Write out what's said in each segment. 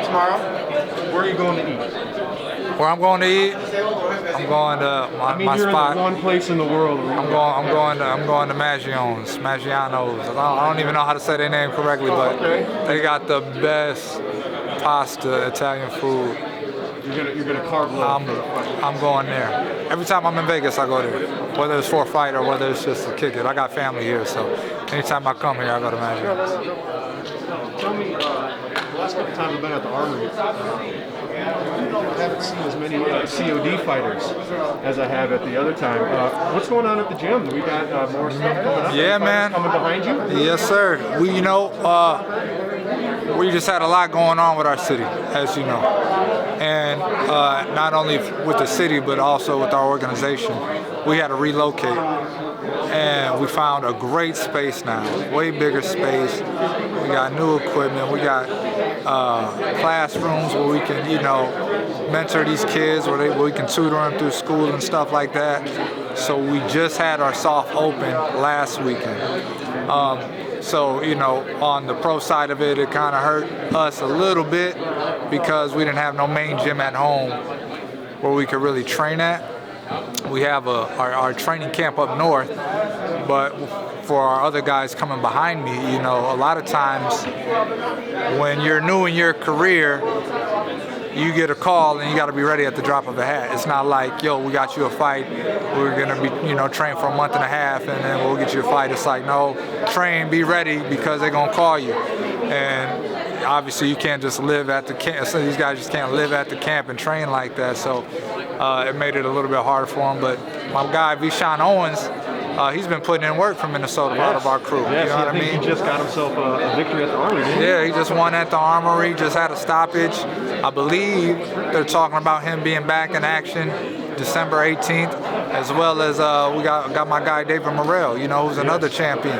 tomorrow. Where are you going to eat? Where I'm going to eat? I'm going to my you're spot. in the one place in the world. I'm going to Maggiano's. I don't even know how to say their name correctly, but they got the best pasta, Italian food. You're gonna carve low. I'm going there. Every time I'm in Vegas, I go there. Whether it's for a fight or whether it's just to kick it. I got family here, so anytime I come here, I go to Maggiano's. Tell me, the last couple times I've been at the Armory, I haven't seen as many COD fighters as I have at the other time. What's going on at the gym? We got more stuff coming up. Yeah, man. Coming behind you? Yes, sir. We just had a lot going on with our city, as you know. And not only with the city, but also with our organization. We had to relocate. And we found a great space now, way bigger space. We got new equipment. We got classrooms where we can, mentor these kids, where we can tutor them through school and stuff like that. So we just had our soft open last weekend. So, on the pro side of it, it kind of hurt us a little bit because we didn't have no main gym at home where we could really train at. We have our training camp up north, but for our other guys coming behind me, a lot of times when you're new in your career, you get a call and you got to be ready at the drop of a hat. It's not like, yo, we got you a fight, we're going to be, train for a month and a half and then we'll get you a fight. It's like, no, train, be ready because they're going to call you. And obviously you can't just live at the camp. So these guys just can't live at the camp and train like that. So it made it a little bit harder for them. But my guy, Vishawn Owens, he's been putting in work for Minnesota, out of our crew. Yes, you know what I mean? He just got himself a victory at the Armory, didn't he? Yeah, he just won at the Armory, just had a stoppage. I believe they're talking about him being back in action December 18th, as well as we got my guy David Morrell, who's another champion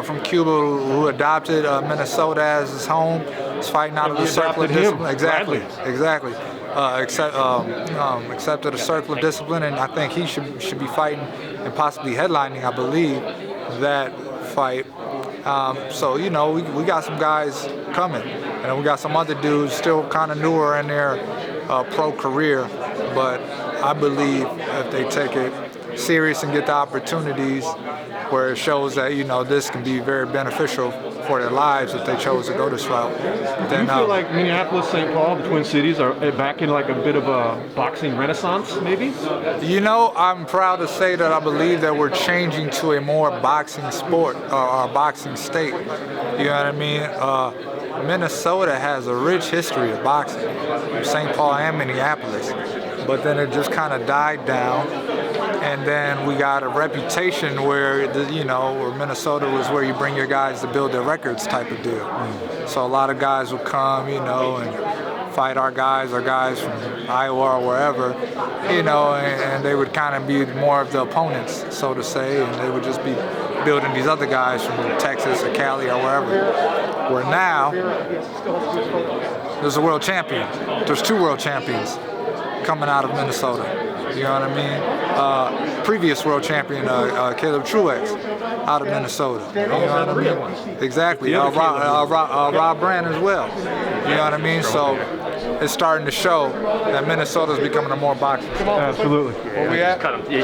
from Cuba who adopted Minnesota as his home. He's fighting out of the circle of discipline. Exactly. Accepted a circle of discipline, and I think he should be fighting and possibly headlining, I believe, that fight. So we got some guys coming, and we got some other dudes still kind of newer in their pro career, but I believe if they take it serious and get the opportunities where it shows that this can be very beneficial for their lives if they chose to go this route. Do you feel like Minneapolis, St. Paul, the Twin Cities are back in like a bit of a boxing renaissance, maybe? I'm proud to say that I believe that we're changing to a more boxing sport, or a boxing state. You know what I mean? Minnesota has a rich history of boxing, St. Paul and Minneapolis, but then it just kind of died down. And then we got a reputation where, where Minnesota was where you bring your guys to build their records type of deal. So a lot of guys would come, and fight our guys from Iowa or wherever, and they would kind of be more of the opponents, so to say, and they would just be building these other guys from Texas or Cali or wherever. Where now, there's a world champion. There's 2 world champions coming out of Minnesota. You know what I mean? Previous world champion, Caleb Truex, out of Minnesota. You know what I mean? Exactly. Rob Brand as well. You know what I mean? So it's starting to show that Minnesota's becoming a more boxing. Absolutely. Where we at?